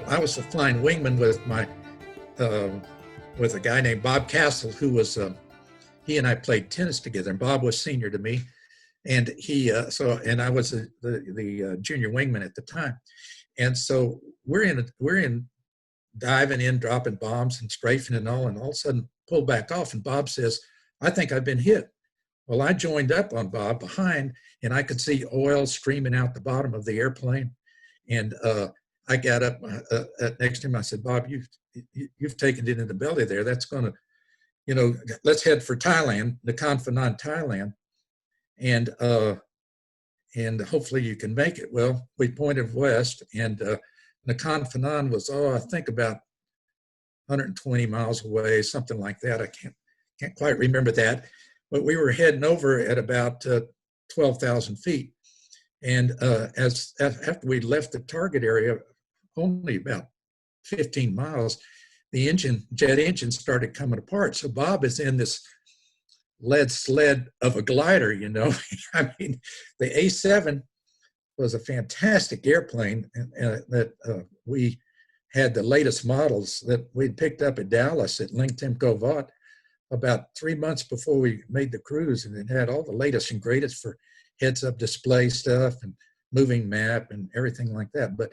I was a flying wingman with my with a guy named Bob Castle, who was he and I played tennis together, and Bob was senior to me, and and I was the junior wingman at the time, and so we're in diving in, dropping bombs and strafing and all of a sudden pull back off, and Bob says, "I think I've been hit." Well, I joined up on Bob behind, and I could see oil streaming out the bottom of the airplane, and I got up next to him. I said, "Bob, you've taken it in the belly there. That's going to, let's head for Thailand, Nakhon Phanom, Thailand, and hopefully you can make it." Well, we pointed west, and Nakhon Phanom was, I think about 120 miles away, something like that. I can't quite remember that, but we were heading over at about 12,000 feet. And after we left the target area, only about 15 miles, the jet engine started coming apart. So Bob is in this lead sled of a glider, I mean, the A-7 was a fantastic airplane that we had the latest models that we'd picked up at Dallas at LinkedIn Covat about 3 months before we made the cruise, and it had all the latest and greatest for heads-up display stuff and moving map and everything like that. But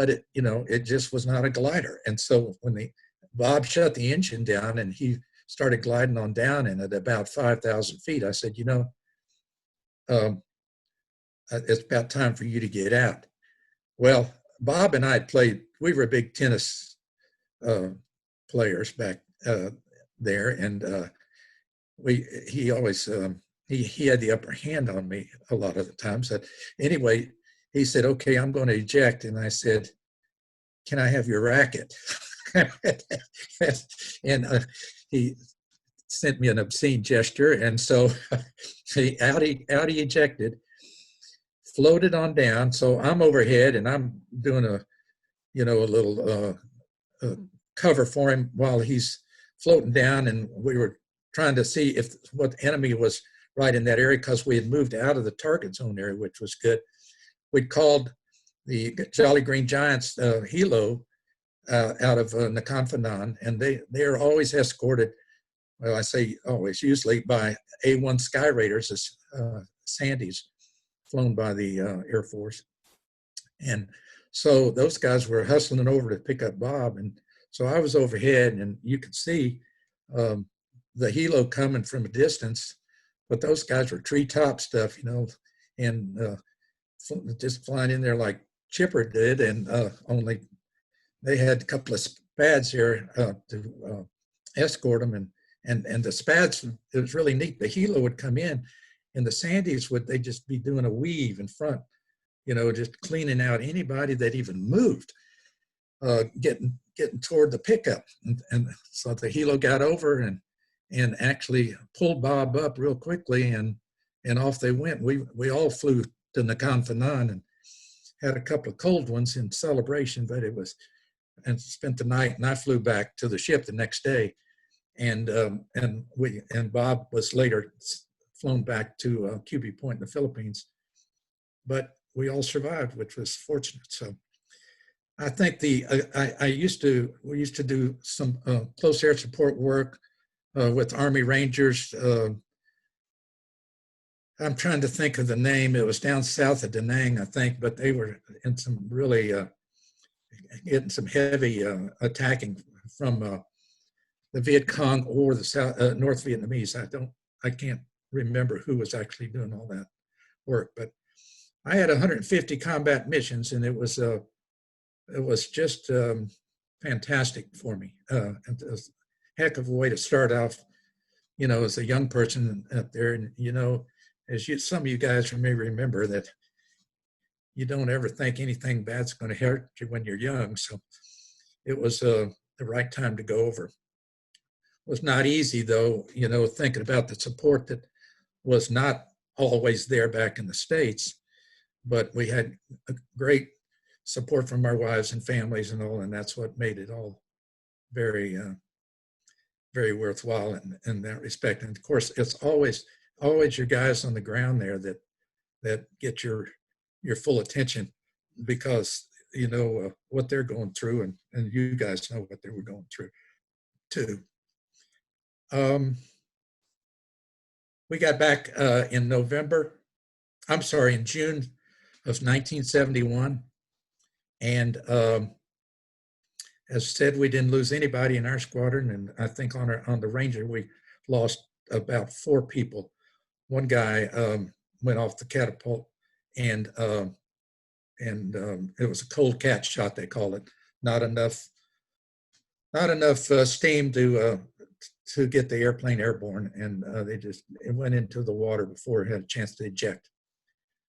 it, it just was not a glider. And so when Bob shut the engine down and he started gliding on down, and at about 5,000 feet, I said, it's about time for you to get out. Well, Bob and I we were big tennis players back there, and he always, he had the upper hand on me a lot of the times. So anyway, he said, "Okay, I'm going to eject." And I said, "Can I have your racket?" And he sent me an obscene gesture. And so out he ejected, floated on down. So I'm overhead and I'm doing a little cover for him while he's floating down. And we were trying to see what enemy was right in that area, because we had moved out of the target zone area, which was good. We'd called the Jolly Green Giants helo out of Nakhon Phanom, and they are always escorted, well, I say always, usually by A-1 Sky Raiders, Sandys, flown by the Air Force. And so those guys were hustling over to pick up Bob, and so I was overhead, and you could see the helo coming from a distance, but those guys were treetop stuff, and just flying in there like Chipper did, and only they had a couple of SPADs here to escort them, and the SPADs, it was really neat. The helo would come in, and the Sandys they'd just be doing a weave in front, just cleaning out anybody that even moved, getting toward the pickup, and so the helo got over and actually pulled Bob up real quickly, and off they went. We all flew to Nakhon Phanom and had a couple of cold ones in celebration, but and spent the night, and I flew back to the ship the next day, and Bob was later flown back to QB Point in the Philippines, but we all survived, which was fortunate. So I think we used to do some close air support work with Army Rangers. I'm trying to think of the name. It was down south of Da Nang, I think, but they were in some really getting some heavy attacking from the Viet Cong or the North Vietnamese. I can't remember who was actually doing all that work, but I had 150 combat missions, and it was just fantastic for me. And it was a heck of a way to start off, as a young person up there, and some of you guys may remember that you don't ever think anything bad's going to hurt you when you're young. So it was the right time to go over. It was not easy, though, thinking about the support that was not always there back in the States, but we had a great support from our wives and families and all, and that's what made it all very, very worthwhile in that respect. And of course, it's always your guys on the ground there that get your full attention, because what they're going through, and you guys know what they were going through too. We got back in June of 1971. And as said, we didn't lose anybody in our squadron. And I think on the Ranger, we lost about 4 people. One guy went off the catapult, and it was a cold cat shot, they call it. Not enough steam to get the airplane airborne, and it went into the water before it had a chance to eject.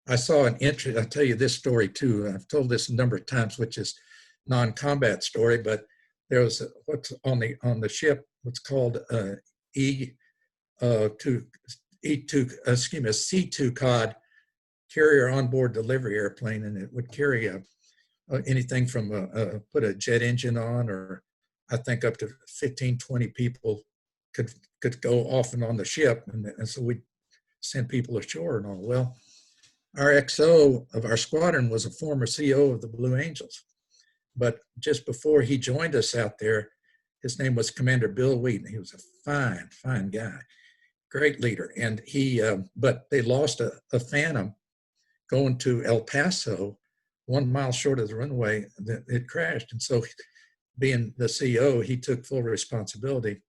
I saw an entry. I'll tell you this story too. I've told this a number of times, which is non-combat story, but there was what's on the ship, what's called C2 COD, carrier onboard delivery airplane, and it would carry anything from put a jet engine on, or I think up to 15, 20 people could go off and on the ship, and so we'd send people ashore and all. Well, our XO of our squadron was a former CO of the Blue Angels, but just before he joined us out there, his name was Commander Bill Beaty. He was a fine guy, great leader, and but they lost a Phantom going to El Paso, 1 mile short of the runway. It crashed, and so being the CO, he took full responsibility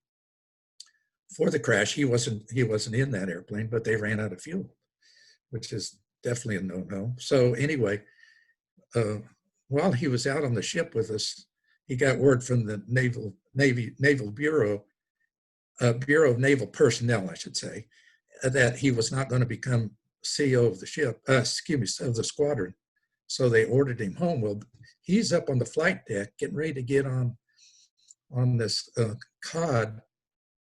for the crash. He wasn't in that airplane, but they ran out of fuel, which is definitely a no-no. So anyway, while he was out on the ship with us, he got word from the Naval Bureau of Naval Personnel, I should say, that he was not going to become CO of the ship, of the squadron. So they ordered him home. Well, he's up on the flight deck getting ready to get on this COD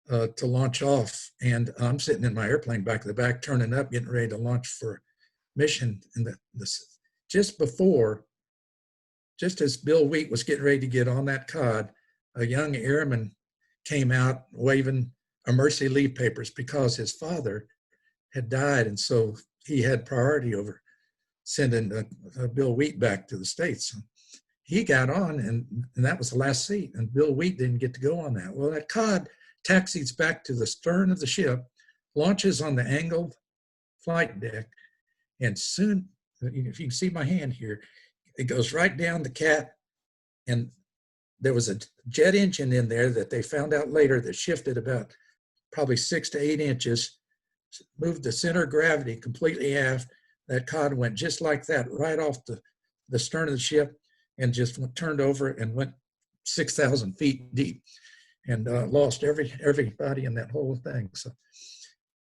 to launch off. And I'm sitting in my airplane back to the back, turning up, getting ready to launch for mission. And just as Bill Wheat was getting ready to get on that COD, a young airman came out waving emergency leave papers because his father had died. And so he had priority over sending Bill Wheat back to the States. He got on, and that was the last seat, and Bill Wheat didn't get to go on that. Well, that COD taxis back to the stern of the ship, launches on the angled flight deck, and soon, if you can see my hand here, it goes right down the cat, and there was a jet engine in there that they found out later that shifted about probably 6 to 8 inches, moved the center of gravity completely aft. That COD went just like that, right off the stern of the ship, and just turned over and went 6,000 feet deep, and lost everybody in that whole thing. So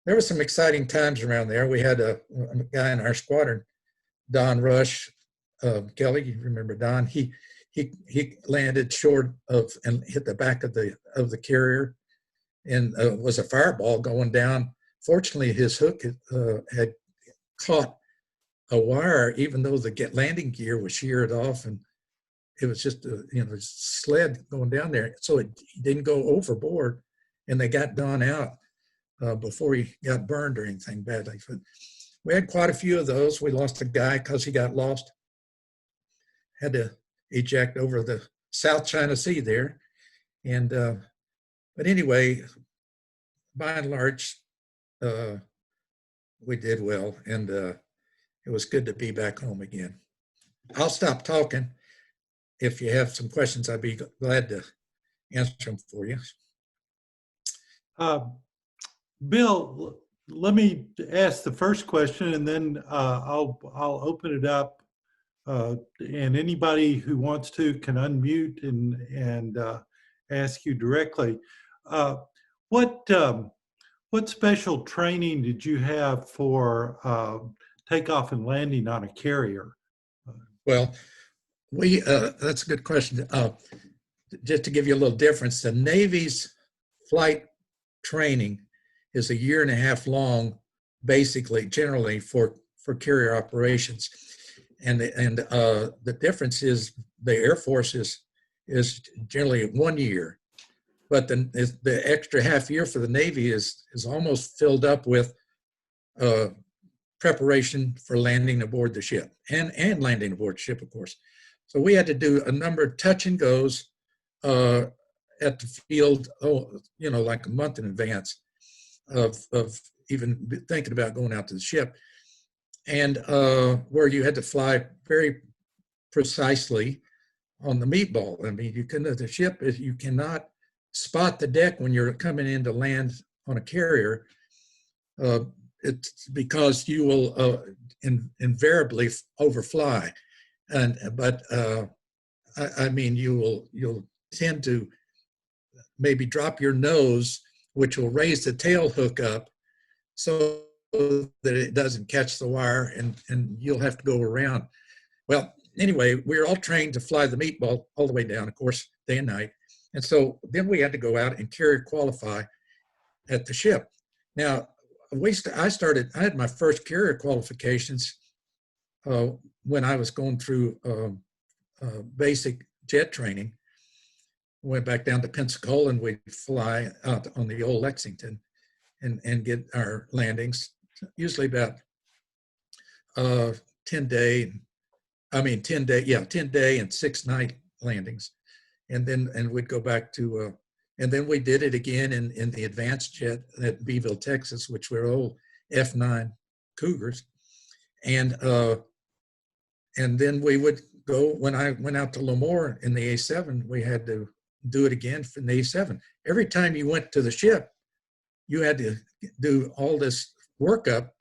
there were some exciting times around there. We had a guy in our squadron, Don Rush, Kelly, you remember Don? He landed short of and hit the back of the carrier, and was a fireball going down. Fortunately, his hook had caught a wire, even though the landing gear was sheared off, and it was just a sled going down there. So he didn't go overboard, and they got Don out before he got burned or anything badly. But we had quite a few of those. We lost a guy because he got lost, had to eject over the South China Sea there. And but anyway, by and large, we did well, and it was good to be back home again. I'll stop talking. If you have some questions, I'd be glad to answer them for you. Bill, let me ask the first question, and then I'll open it up, and anybody who wants to can unmute and ask you directly. What special training did you have for takeoff and landing on a carrier? Well, that's a good question. Just to give you a little difference, the Navy's flight training is 1.5 years long, basically, generally for carrier operations, and the difference is the Air Force is generally 1 year, but the extra half year for the Navy is almost filled up with preparation for landing aboard the ship and landing aboard the ship, of course. So we had to do a number of touch and goes at the field, like a month in advance of even thinking about going out to the ship, and where you had to fly very precisely on the meatball. I mean, the ship, you cannot spot the deck when you're coming in to land on a carrier. It's because you will invariably overfly, but I mean, you'll tend to maybe drop your nose, which will raise the tail hook up so that it doesn't catch the wire, and you'll have to go around. Well, anyway, we're all trained to fly the meatball all the way down, of course, day and night. And so then we had to go out and carrier qualify at the ship. Now, I had my first carrier qualifications when I was going through basic jet training. Went back down to Pensacola, and we'd fly out on the old Lexington and get our landings, usually about 10 day and 6-night landings. And we'd go back to, and then we did it again in the advanced jet at Beeville, Texas, which were old F9 Cougars. And then we would go, when I went out to Lemoore in the A-7, we had to do it again for the A-7. Every time you went to the ship, you had to do all this workup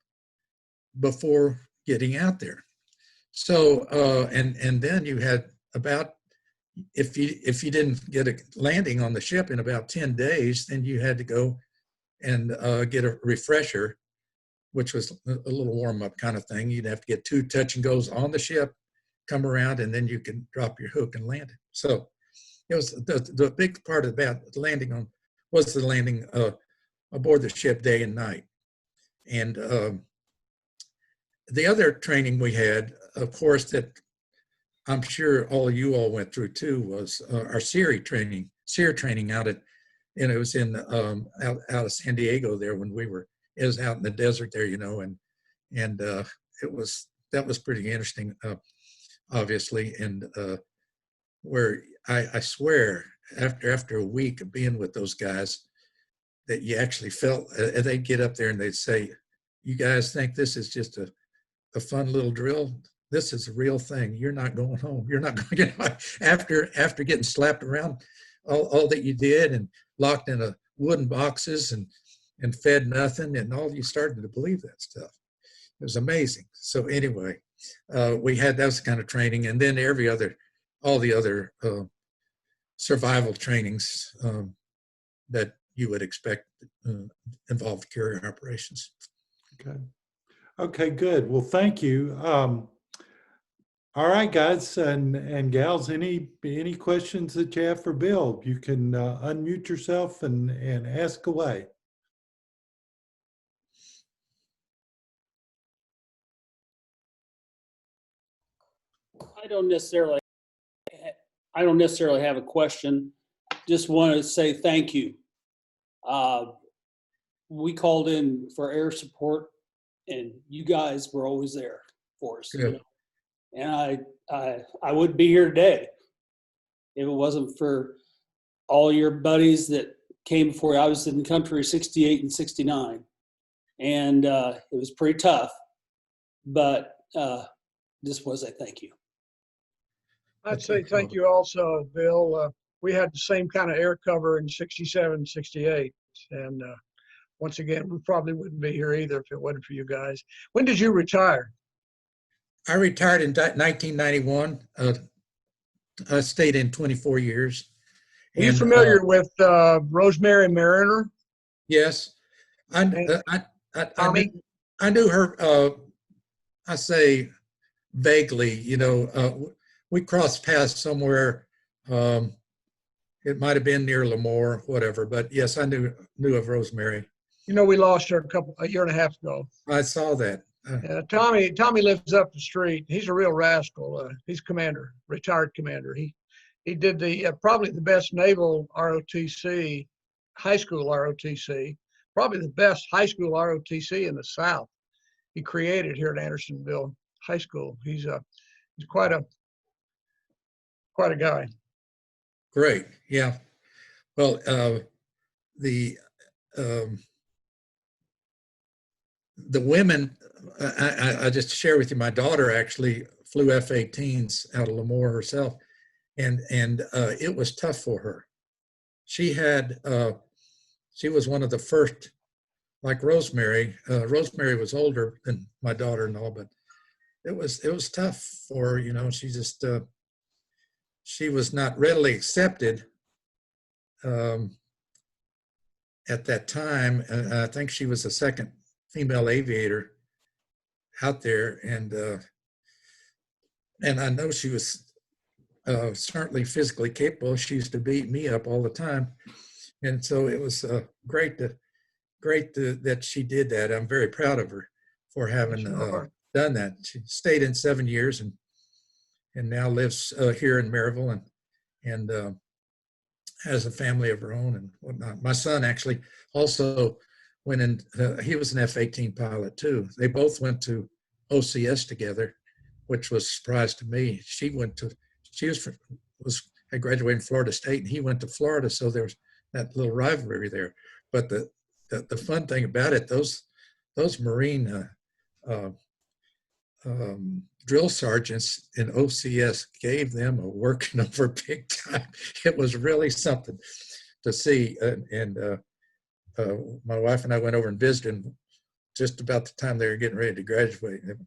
before getting out there. So, and then you had about, if you didn't get a landing on the ship in about 10 days, then you had to go and get a refresher, which was a little warm-up kind of thing. You'd have to get 2 touch and goes on the ship, come around, and then you can drop your hook and land it. So it was the big part about landing was the landing aboard the ship day and night. And the other training we had, of course, that I'm sure all of you all went through too, was our SEER training out at, and it was in out of San Diego there when it was out in the desert there, and that was pretty interesting, obviously, and where I swear after a week of being with those guys that you actually felt, they'd get up there and they'd say, "You guys think this is just a fun little drill? This is a real thing. You're not going home. You're not going after getting slapped around all that you did and locked in a wooden boxes and fed nothing, and all you started to believe that stuff. It was amazing." So anyway, that was the kind of training, and then all the other survival trainings that you would expect involved carrier operations. Okay, good. Well, thank you. All right, guys and gals, any questions that you have for Bill? You can unmute yourself and ask away. I don't necessarily have a question. Just want to say thank you. We called in for air support, and you guys were always there for us. Good. And I wouldn't be here today if it wasn't for all your buddies that came before. I was in country 68 and 69, and it was pretty tough, but this was a thank you. I'd say thank you also, Bill. We had the same kind of air cover in 67, 68. And once again, we probably wouldn't be here either if it wasn't for you guys. When did you retire? I retired in 1991. I stayed in 24 years. Are you familiar with Rosemary Mariner? Yes. I knew her, I say vaguely, we crossed paths somewhere. It might have been near Lemoore, whatever, but yes, I knew of Rosemary. We lost her a year and a half ago. I saw that. Tommy lives up the street. He's a real rascal. He's commander, retired commander. He did probably the best naval ROTC, high school ROTC, probably the best high school ROTC in the South. He created here at Andersonville High School. He's quite a quite a guy. Great. Yeah. Well, the um, the women, I just share with you, my daughter actually flew F-18s out of Lemoore herself, and it was tough for her. She had she was one of the first, like Rosemary. Rosemary was older than my daughter and all, but it was tough for her. You know, she just she was not readily accepted at that time. I think she was the second female aviator out there, and I know she was certainly physically capable. She used to beat me up all the time, and so it was great that she did that. I'm very proud of her for having done that. She stayed in 7 years and now lives here in Maryville and has a family of her own and whatnot. My son actually also went in. He was an F-18 pilot too. They both went to OCS together, which was a surprise to me. She I graduated in Florida State, and he went to Florida, so there was that little rivalry there. But the fun thing about it, those Marine drill sergeants in OCS gave them a working over big time. It was really something to see. My wife and I went over and visited them just about the time they were getting ready to graduate. And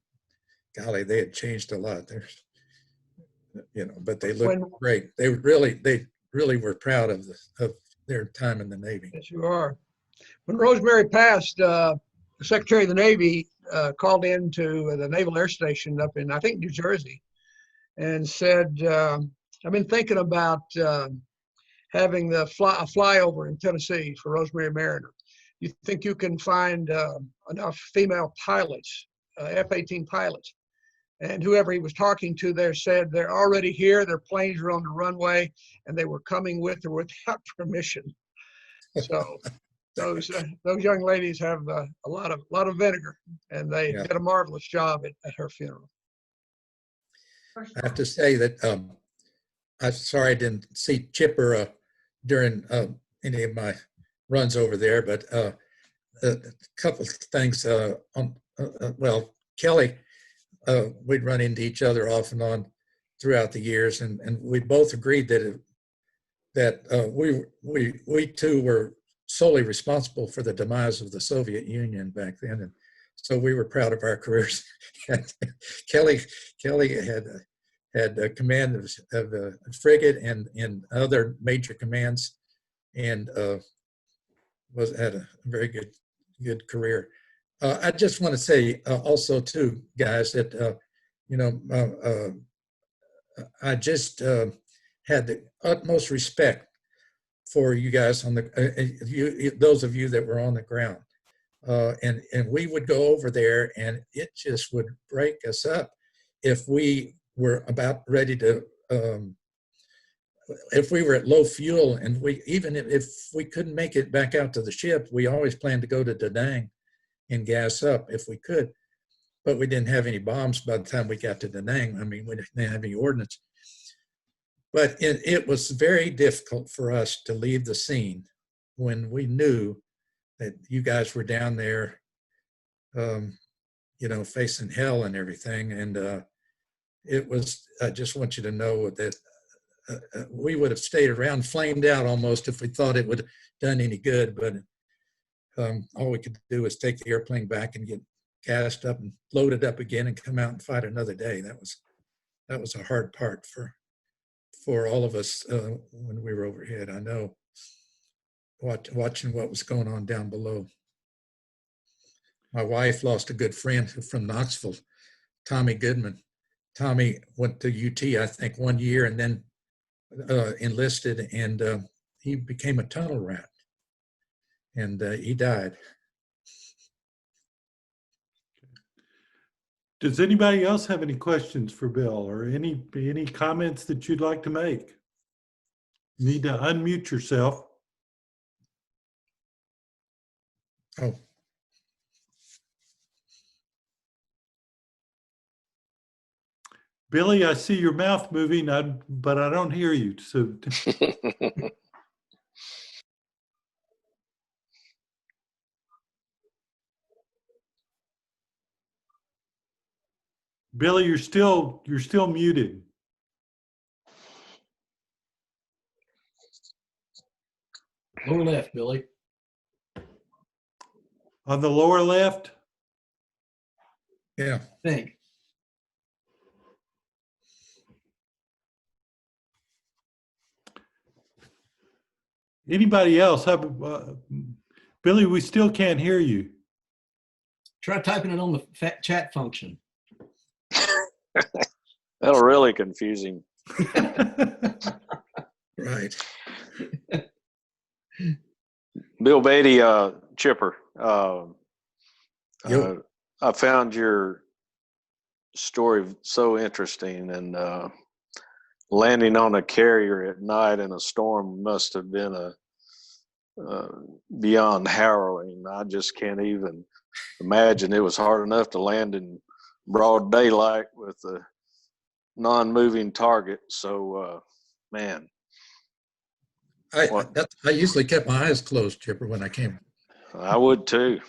golly, they had changed a lot. But they looked great. They really were proud of their time in the Navy. Yes, you are. When Rosemary passed, the Secretary of the Navy called into the Naval Air Station up in, I think, New Jersey, and said, I've been thinking about having a flyover in Tennessee for Rosemary Mariner. You think you can find enough female pilots, F-18 pilots? And whoever he was talking to there said they're already here, their planes are on the runway, and they were coming with or without permission. So those young ladies have a lot of vinegar, and they did a marvelous job at her funeral. I have to say that I'm sorry I didn't see Chipper during any of my runs over there, but a couple of things. Kelly, we'd run into each other off and on throughout the years, and we both agreed that we too were solely responsible for the demise of the Soviet Union back then, and so we were proud of our careers. Kelly had command of a frigate and other major commands, and had a very good career. I just want to say also too, guys, that I just had the utmost respect for you guys on those of you that were on the ground, and we would go over there, and it just would break us up if we were about ready to. If we were at low fuel, and even if we couldn't make it back out to the ship, we always planned to go to Da Nang and gas up if we could, but we didn't have any bombs by the time we got to Da Nang. I mean, we didn't have any ordnance. But it was very difficult for us to leave the scene when we knew that you guys were down there, facing hell and everything. And it was, I just want you to know that we would have stayed around, flamed out almost if we thought it would have done any good. But all we could do was take the airplane back and get gassed up and loaded up again and come out and fight another day. That was a hard part for all of us when we were overhead. I know, watching what was going on down below. My wife lost a good friend from Knoxville, Tommy Goodman. Tommy went to UT, I think, 1 year, and then enlisted, and he became a tunnel rat, and he died. Does anybody else have any questions for Bill, or any comments that you'd like to make? You need to unmute yourself. Oh. Billy, I see your mouth moving, but I don't hear you. So, Billy, you're still muted. Lower left, Billy. On the lower left? Yeah. I think. Anybody else? Billy, we still can't hear you. Try typing it on the chat function. That'll really confuse him. Right. Bill Beaty, Chipper. Yep. I found your story so interesting, and landing on a carrier at night in a storm must have been beyond harrowing. I just can't even imagine. It was hard enough to land in broad daylight with a non-moving target. So, man. I usually kept my eyes closed, Chipper, when I came. I would too.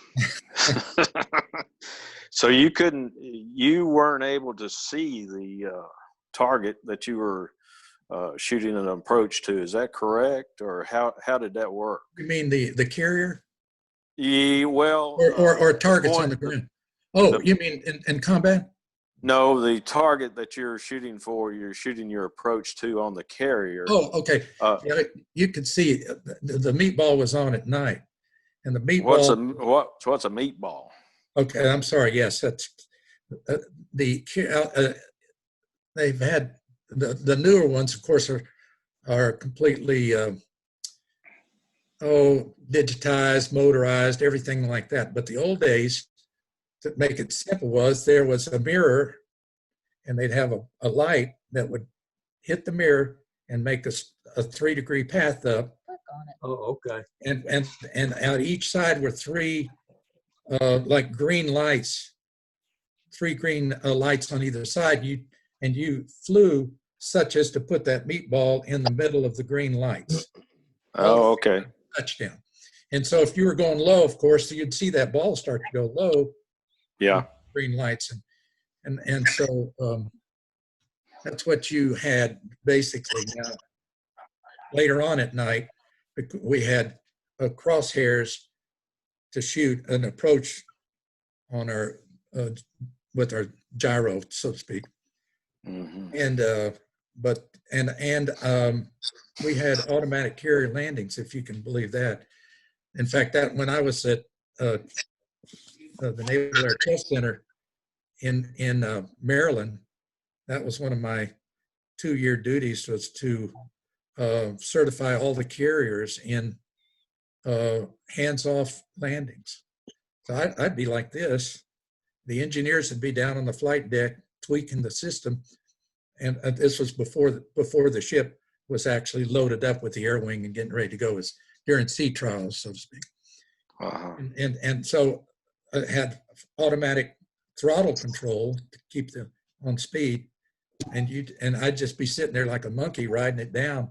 So you weren't able to see the target that you were shooting an approach to. Is that correct? Or how did that work? You mean the carrier? Yeah, well, or targets on the ground? Oh, you mean in combat? No, the target that you're shooting for, you're shooting your approach to on the carrier. Oh, okay. Yeah, you could see the meatball was on at night, and the meatball. What's a meatball? Okay, I'm sorry. Yes, that's they've had the newer ones, of course, are completely digitized, motorized, everything like that. But the old days, to make it simple, there was a mirror, and they'd have a light that would hit the mirror and make a 3-degree path up. Click on it. Oh, okay. And out each side were three like green lights, 3 green lights on either side. You flew such as to put that meatball in the middle of the green lights. Oh, okay. Touchdown. And so if you were going low, of course, you'd see that ball start to go low. Yeah. Green lights. And so that's what you had basically. Now, later on at night, we had crosshairs to shoot an approach on our with our gyro, so to speak. Mm-hmm. And we had automatic carrier landings, if you can believe that. In fact, that when I was at the Naval Air Test Center in Maryland, that was one of my 2-year duties, was to certify all the carriers in hands-off landings. So I'd be like this. The engineers would be down on the flight deck tweaking the system, and this was before the ship was actually loaded up with the air wing and getting ready to go. As during sea trials, so to speak. Uh-huh. And so I had automatic throttle control to keep them on speed, and I'd just be sitting there like a monkey riding it down,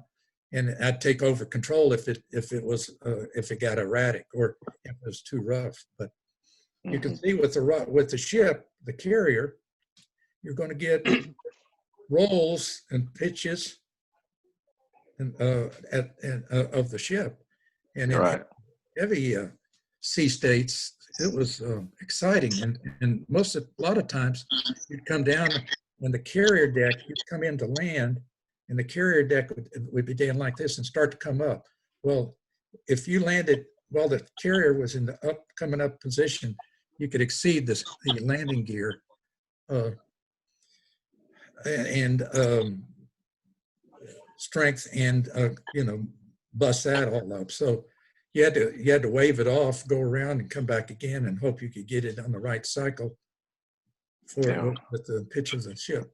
and I'd take over control if it got erratic or if it was too rough. But you can see with the ship, the carrier, you're going to get rolls and pitches and of the ship, and in Right. heavy sea states, it was exciting. And a lot of times, you'd come down when the carrier deck, you'd come in to land, and the carrier deck would be down like this and start to come up. Well, if you landed while the carrier was in the coming up position, you could exceed the landing gear and strength, and bust that all up. So you had to wave it off, go around, and come back again, and hope you could get it on the right cycle with the pitch of the ship.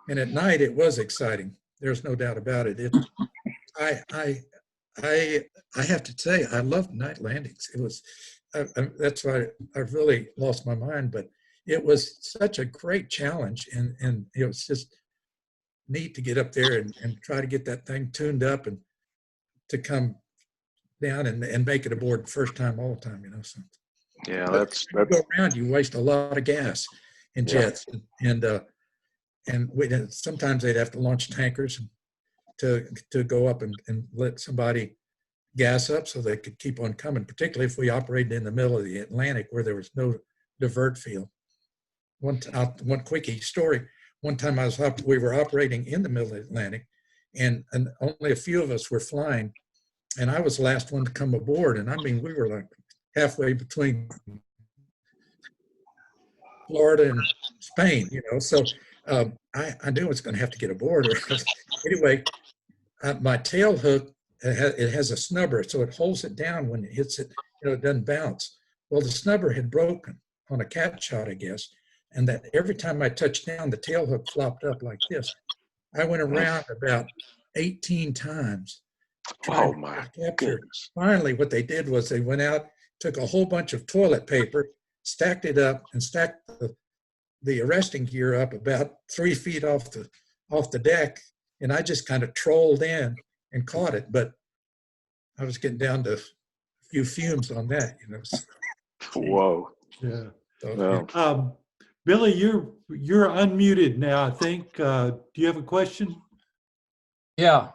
And at night, it was exciting. There's no doubt about it. I have to say, I loved night landings. It was that's why I really lost my mind. But it was such a great challenge, and it was just neat to get up there and try to get that thing tuned up and to come down and make it aboard the first time all the time, you know. So Yeah, but that's when you go around, you waste a lot of gas in Yeah. jets, and sometimes they'd have to launch tankers to go up and let somebody gas up so they could keep on coming, particularly if we operated in the middle of the Atlantic where there was no divert field. One quickie story. One time we were operating in the middle of the Atlantic, and only a few of us were flying, and I was the last one to come aboard. And I mean, we were like halfway between Florida and Spain, you know. So I knew I was going to have to get aboard. Anyway, my tail hook, it has a snubber, so it holds it down when it hits it. You know, it doesn't bounce. Well, the snubber had broken on a cat shot, I guess, and that every time I touched down, the tail hook flopped up like this. I went around about 18 times trying my to capture. goodness. Finally, what they did was they went out, took a whole bunch of toilet paper, stacked it up, and stacked the arresting gear up about 3 feet off the deck, and I just kind of trolled in and caught it. But I was getting down to a few fumes on that, you know. So, Whoa. Yeah. Well, Billy, you're unmuted now, I think. Do you have a question? Yeah.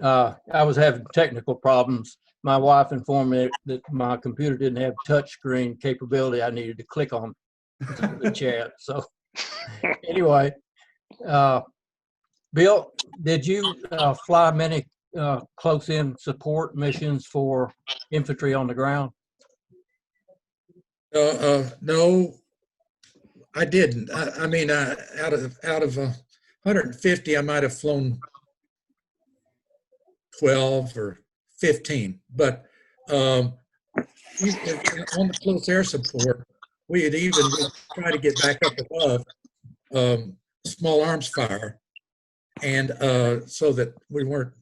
I was having technical problems. My wife informed me that my computer didn't have touchscreen capability. I needed to click on the chat. So anyway, Bill, did you fly many close-in support missions for infantry on the ground? no, I didn't. I mean, out of 150, I might have flown 12 or 15. But on the close air support, we had even tried to get back up above small arms fire, and so that we weren't,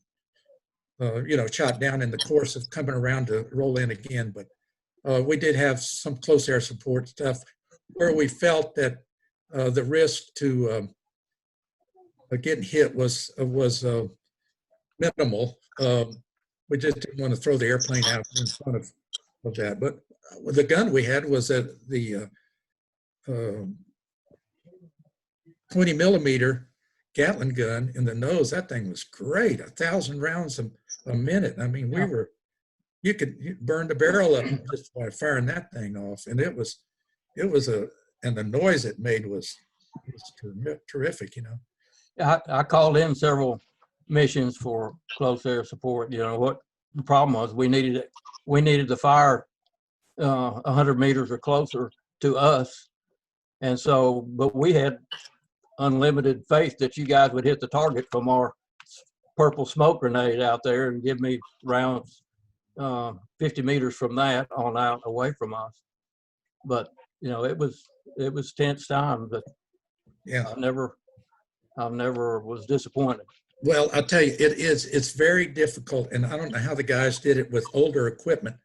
shot down in the course of coming around to roll in again. But we did have some close air support stuff where we felt that the risk to getting hit was minimal. We just didn't want to throw the airplane out in front of that. But the gun we had was the 20 millimeter Gatling gun in the nose. That thing was great. 1,000 rounds a minute. I mean, you could burn the barrel up just by firing that thing off. And it was and the noise it made was terrific, you know. I called in several missions for close air support. You know what the problem was? We needed to fire 100 meters or closer to us, and so but we had unlimited faith that you guys would hit the target from our purple smoke grenade out there and give me rounds 50 meters from that on out away from us. But you know, it was tense time, but yeah, I never was disappointed. Well, I'll tell you, it's very difficult, and I don't know how the guys did it with older equipment,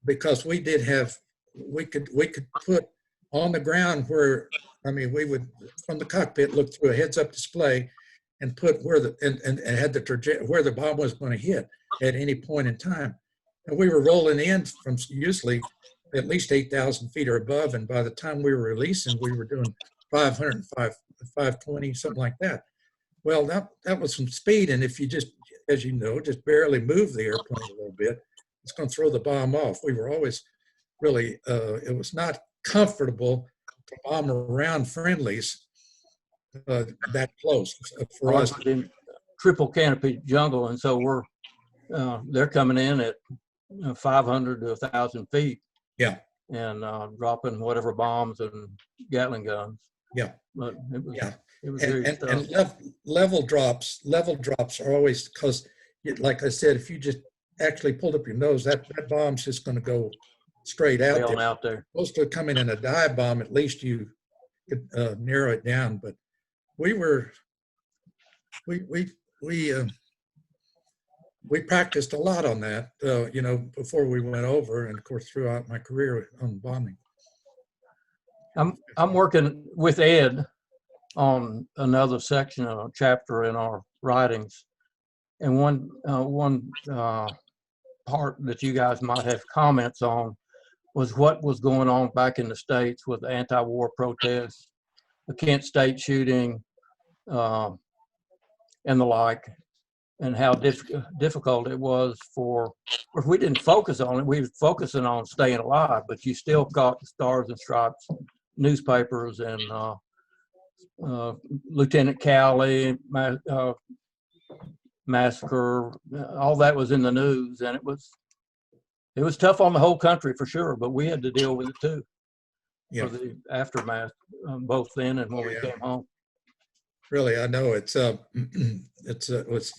because we could put on the ground where, I mean, we would from the cockpit look through a heads-up display and put where and had the where the bomb was going to hit at any point in time, and we were rolling in from usually at least 8,000 feet or above, and by the time we were releasing, we were doing 500, 520, something like that. Well, that was some speed, and if you just, as you know, just barely move the airplane a little bit, it's going to throw the bomb off. We were always really, it was not comfortable to bomb around friendlies that close for us. In triple canopy jungle, and so they're coming in at 500 to 1,000 feet. Yeah. And dropping whatever bombs and Gatling guns. Yeah. But it was, yeah. It was very tough. And level drops are always, because, like I said, if you just actually pulled up your nose, that bomb's just going to go straight out there. Out there. Supposed to come in a dive bomb, at least you could narrow it down. But we practiced a lot on that, before we went over, and of course throughout my career on bombing. I'm working with Ed on another section of a chapter in our writings, and one part that you guys might have comments on was what was going on back in the States with anti-war protests, the Kent State shooting, and the like, and how difficult it was for, if we didn't focus on it, we were focusing on staying alive, but you still got the Stars and Stripes newspapers and Lieutenant Cowley massacre, all that was in the news, and it was tough on the whole country for sure, but we had to deal with it too. Yeah. For the aftermath, both then and when we Yeah. came home. Really, I know it was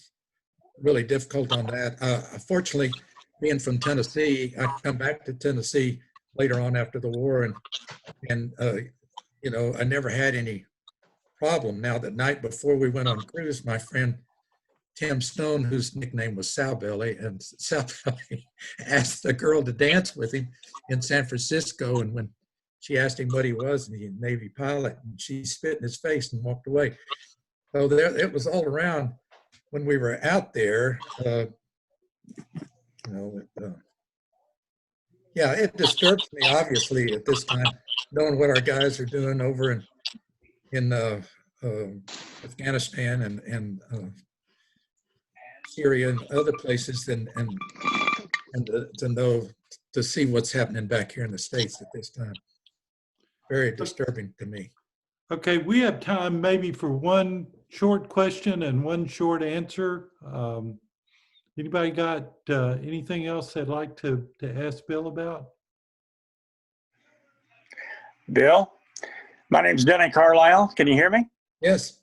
really difficult on that. Fortunately, being from Tennessee, I come back to Tennessee later on after the war, and you know, I never had any problem. Now, the night before we went on cruise, my friend Tim Stone, whose nickname was Sowbelly, and Sowbelly asked a girl to dance with him in San Francisco, and when she asked him what he was, and he's a Navy pilot, and she spit in his face and walked away. So there, it was all around when we were out there. You know, yeah, it disturbs me obviously at this time, knowing what our guys are doing over in Afghanistan and Syria and other places, and to know, to see what's happening back here in the States at this time. Very disturbing to me. Okay, we have time maybe for one short question and one short answer. Anybody got anything else they'd like to ask Bill about? Bill, my name's Denny Carlisle. Can you hear me? Yes.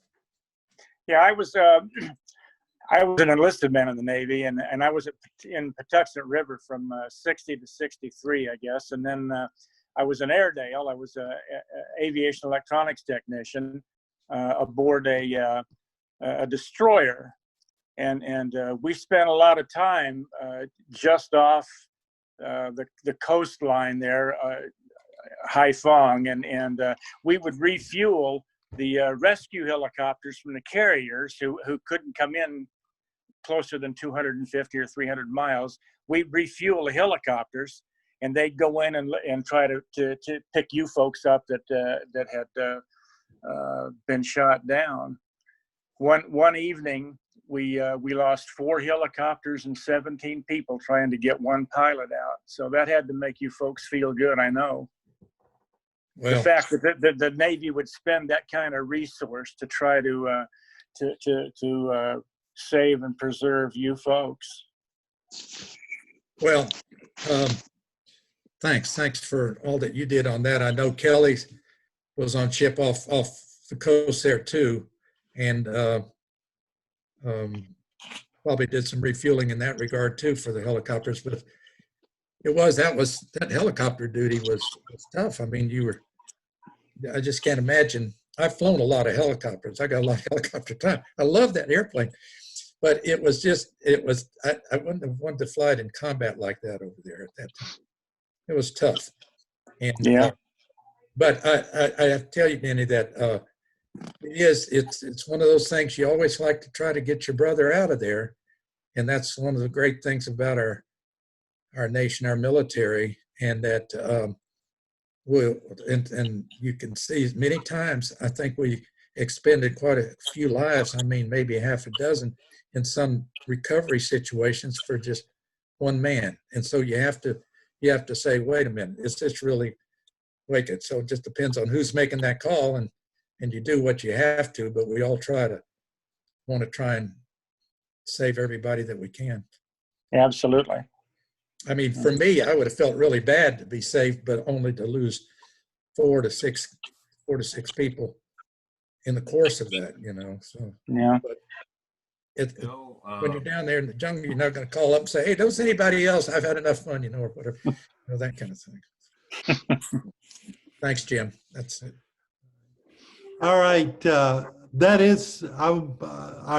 Yeah, I was an enlisted man in the Navy, and I was in Patuxent River from 60 to 63, I guess, and then I was in Airedale. I was a aviation electronics technician aboard a destroyer, and we spent a lot of time just off the coastline there, Haiphong, and we would refuel the rescue helicopters from the carriers who couldn't come in closer than 250 or 300 miles. We'd refuel the helicopters, and they'd go in and try to pick you folks up that had been shot down. One evening, we lost 4 helicopters and 17 people trying to get one pilot out. So that had to make you folks feel good, I know. Well, The fact that the Navy would spend that kind of resource to try to save and preserve you folks. well, thanks for all that you did on that. I know Kelly was on ship off the Corsair too, and probably did some refueling in that regard too for the helicopters. But that helicopter duty was tough. I mean, I just can't imagine. I've flown a lot of helicopters. I got a lot of helicopter time. I love that airplane, but I wouldn't have wanted to fly it in combat like that over there at that time. It was tough. And Yeah. but I have to tell you, Danny, that it's one of those things you always like to try to get your brother out of there, and that's one of the great things about our nation, our military, and that and you can see many times. I think we expended quite a few lives. I mean, maybe half a dozen in some recovery situations for just one man, and so you have to say, wait a minute, is this really wicked? So it just depends on who's making that call, and you do what you have to, but we all want to try and save everybody that we can. Absolutely. I mean, for me, I would have felt really bad to be saved, but only to lose 4 to 6 people in the course of that, you know. So Yeah. but when you're down there in the jungle, you're not going to call up and say, "Hey, don't see anybody else. I've had enough fun," you know, or whatever, you know, that kind of thing. Thanks, Jim. That's it. All right, I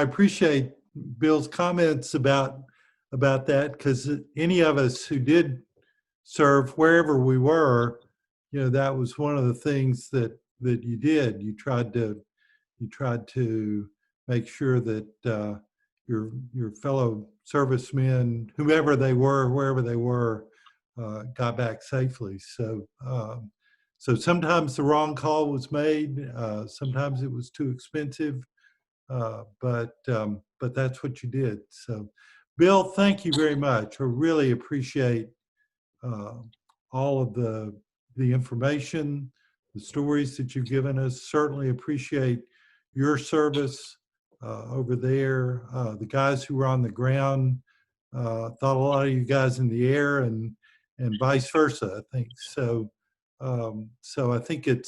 appreciate Bill's comments about that, because any of us who did serve wherever we were that was one of the things that you did. You tried to make sure that your fellow servicemen, whoever they were, wherever they were, got back safely. So so sometimes the wrong call was made. Sometimes it was too expensive, but that's what you did. So, Bill, thank you very much. I really appreciate all of the information, the stories that you've given us. Certainly appreciate your service over there. The guys who were on the ground, thought a lot of you guys in the air, and vice versa, I think. So so I think it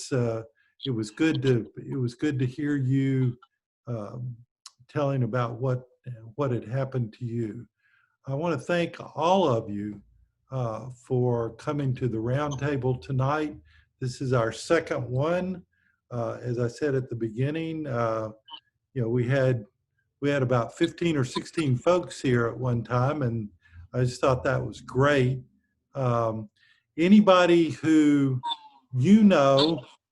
was good to hear you telling about what had happened to you. I want to thank all of you for coming to the roundtable tonight. This is our second one. As I said at the beginning, we had about 15 or 16 folks here at one time, and I just thought that was great. Anybody who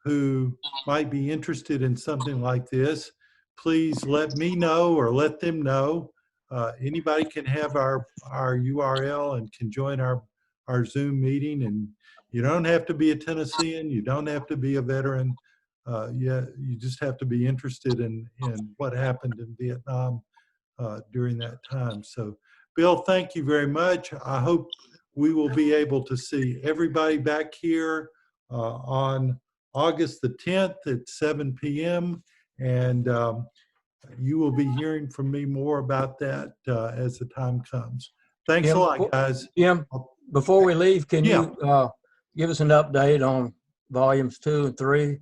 who might be interested in something like this, please let me know or let them know. Anybody can have our URL and can join our Zoom meeting, and you don't have to be a Tennessean, you don't have to be a veteran. You just have to be interested in what happened in Vietnam during that time. So, Bill, thank you very much. I hope we will be able to see everybody back here on August the 10th at 7 p.m. And you will be hearing from me more about that as the time comes. Thanks a lot, guys. Jim, before we leave, can you give us an update on volumes 2 and 3?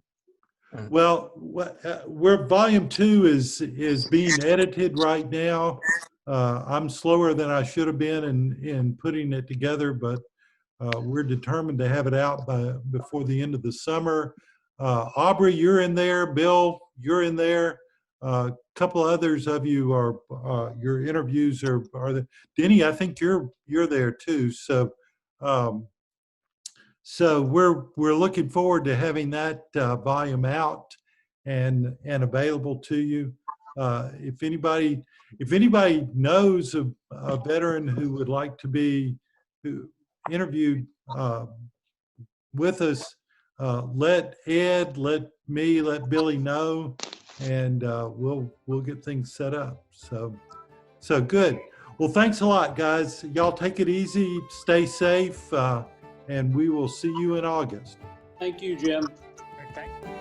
Well, where volume 2 is being edited right now. I'm slower than I should have been in putting it together, but we're determined to have it out before the end of the summer. Aubrey, you're in there. Bill, you're in there. A couple others of you are your interviews are there. Denny, I think you're there too. So so we're looking forward to having that volume out and available to you. If anybody knows a veteran who would like to be interviewed with us, let Ed, let me, let Billy know, and we'll get things set up. So good. Well, thanks a lot, guys. Y'all take it easy, stay safe, and we will see you in August. Thank you, Jim. Thank you.